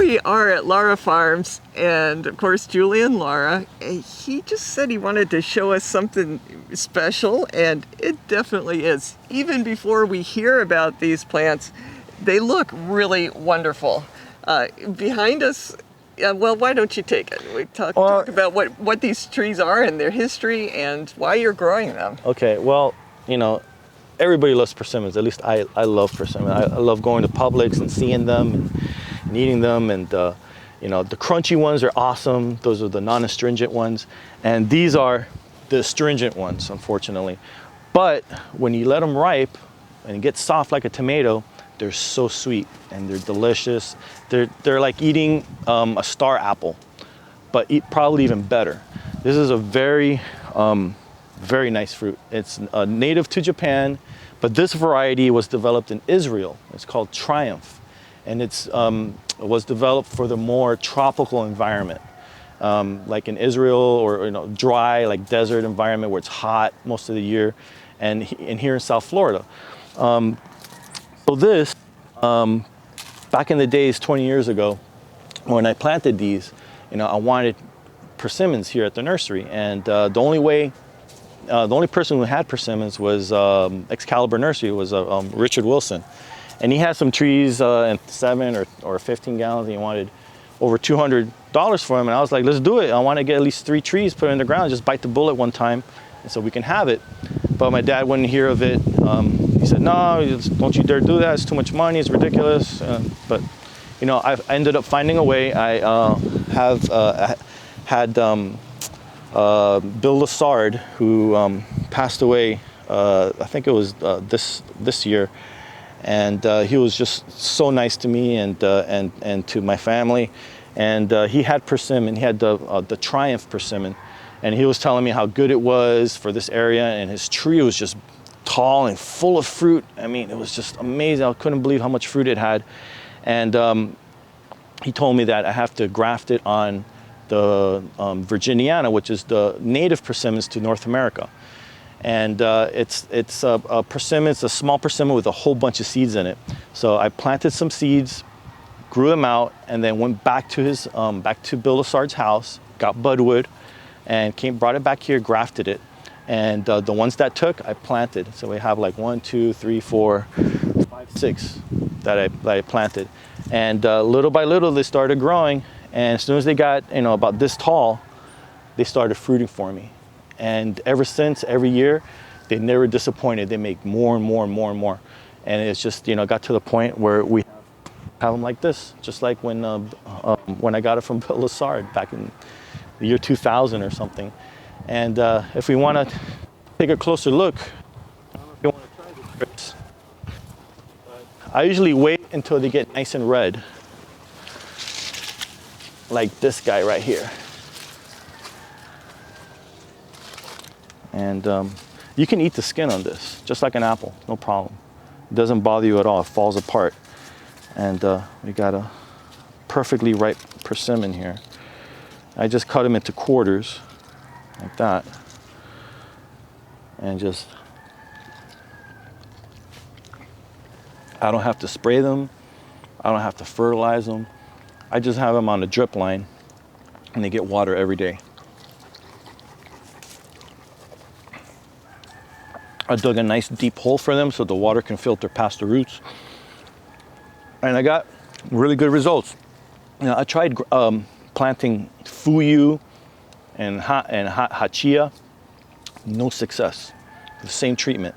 we are at Lara Farms, and of course Julian Lara, he just said he wanted to show us something special, and it definitely is. Even before we hear about these plants, they look really wonderful. Behind us, well, why don't you take it? We talk about what these trees are and their history and why you're growing them. Okay, well, you know, everybody loves persimmons. At least I love persimmons. I love going to Publix and seeing them and eating them. And, you know, the crunchy ones are awesome. Those are the non-astringent ones. And these are the astringent ones, unfortunately. But when you let them ripe and get soft like a tomato, they're so sweet and they're delicious. They're like eating a star apple, but probably even better. This is a very nice fruit. It's native to Japan, but this variety was developed in Israel. It's called Triumph, and it was developed for the more tropical environment, like in Israel, or dry, like desert environment where it's hot most of the year, and here in South Florida. So this, back in the days, 20 years ago, when I planted these, I wanted persimmons here at the nursery, and the only person who had persimmons was Excalibur Nursery, was Richard Wilson. And he had some trees in 7 or 15 gallons, and he wanted over $200 for them. And I was like, let's do it. I want to get at least 3 trees put in the ground, just bite the bullet one time, and so we can have it. But my dad wouldn't hear of it. He said, no, don't you dare do that. It's too much money. It's ridiculous. But, I ended up finding a way. I had Bill Lassard, who passed away, I think it was this year, and he was just so nice to me and to my family. And he had persimmon. He had the Triumph persimmon, and he was telling me how good it was for this area. And his tree was just tall and full of fruit. I mean, it was just amazing. I couldn't believe how much fruit it had. And he told me that I have to graft it on the Virginiana, which is the native persimmons to North America. And it's a persimmon. It's a small persimmon with a whole bunch of seeds in it. So I planted some seeds, grew them out, and then went back to Bill Lassard's house, got budwood, and brought it back here, grafted it. And the ones that took, I planted. So we have like 1, 2, 3, 4, 5, 6 that I planted. And little by little, they started growing. And as soon as they got, about this tall, they started fruiting for me. And ever since, every year, they never disappointed. They make more and more and more and more. And it's just, got to the point where we have them like this, just like when I got it from Bill Lassard back in the year 2000 or something. And if we want to take a closer look, I don't know if you want to try this, Chris. I usually wait until they get nice and red, like this guy right here. And you can eat the skin on this, just like an apple, no problem. It doesn't bother you at all, it falls apart. And we got a perfectly ripe persimmon here. I just cut them into quarters, like that. And I don't have to spray them, I don't have to fertilize them. I just have them on a drip line, and they get water every day. I dug a nice deep hole for them so the water can filter past the roots. And I got really good results. I tried planting fuyu and hachia, no success. The same treatment.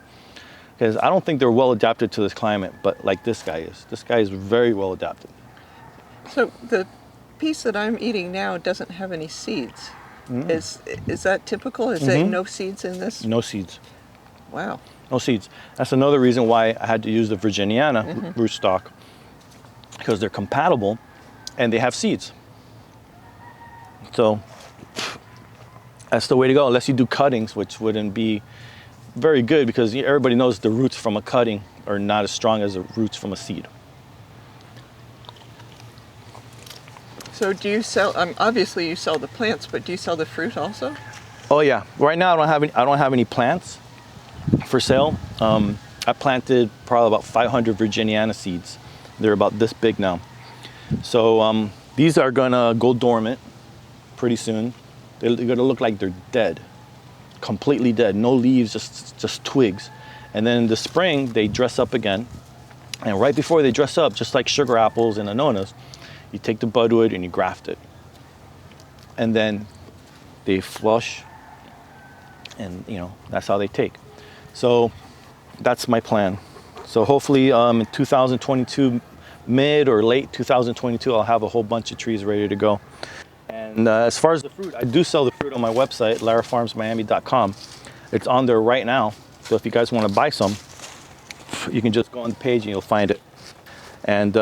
Because I don't think they're well adapted to this climate, but like this guy is. This guy is very well adapted. So the piece that I'm eating now doesn't have any seeds. Is that typical? Is there no seeds in this? No seeds. Wow. No seeds. That's another reason why I had to use the Virginiana rootstock, because they're compatible and they have seeds. So that's the way to go, unless you do cuttings, which wouldn't be very good, because everybody knows the roots from a cutting are not as strong as the roots from a seed. So do you sell, obviously you sell the plants, but do you sell the fruit also? Oh yeah, right now I don't have any plants for sale. I planted probably about 500 Virginiana seeds. They're about this big now. So These are gonna go dormant pretty soon. They're gonna look like they're dead, completely dead. No leaves, just twigs. And then in the spring, they dress up again. And right before they dress up, just like sugar apples and annonas, you take the budwood and you graft it. And then they flush, and that's how they take. So that's my plan. So hopefully in 2022, mid or late 2022, I'll have a whole bunch of trees ready to go. And as far as the fruit, I do sell the fruit on my website, larafarmsmiami.com. It's on there right now. So if you guys want to buy some, you can just go on the page and you'll find it. And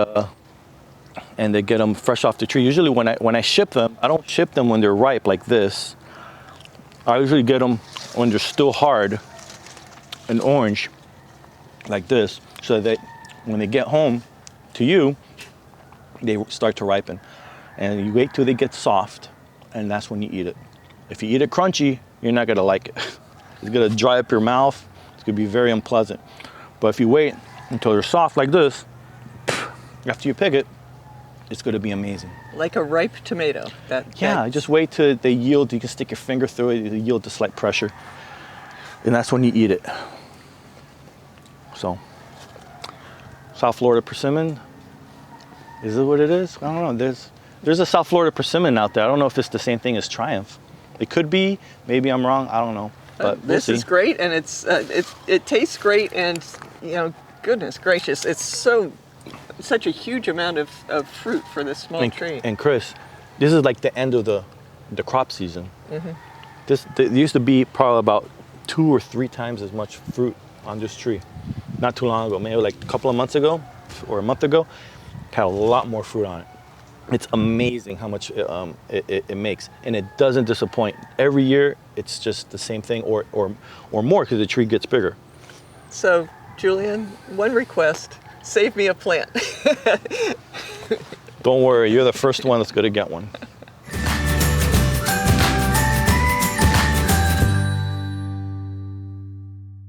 they get them fresh off the tree. Usually when I ship them, I don't ship them when they're ripe like this. I usually get them when they're still hard and orange like this, so that when they get home to you, they start to ripen. And you wait till they get soft, and that's when you eat it. If you eat it crunchy, you're not gonna like it. It's gonna dry up your mouth. It's gonna be very unpleasant. But if you wait until they're soft like this, after you pick it, it's gonna be amazing. Like a ripe tomato. Yeah, just wait till they yield. You can stick your finger through it, they yield to slight pressure. And that's when you eat it. So, South Florida persimmon, is it what it is? I don't know. There's a South Florida persimmon out there. I don't know if it's the same thing as Triumph. It could be. Maybe I'm wrong. I don't know. But we'll see. This is great, and it tastes great, and goodness gracious, it's such a huge amount of fruit for this small tree. And Chris, this is like the end of the crop season. Mm-hmm. There used to be probably about 2 or 3 times as much fruit on this tree. Not too long ago, maybe like a couple of months ago or a month ago, it had a lot more fruit on it. It's amazing how much it makes, and it doesn't disappoint. Every year, it's just the same thing or more, because the tree gets bigger. So, Julian, one request: save me a plant. Don't worry, you're the first one that's going to get one.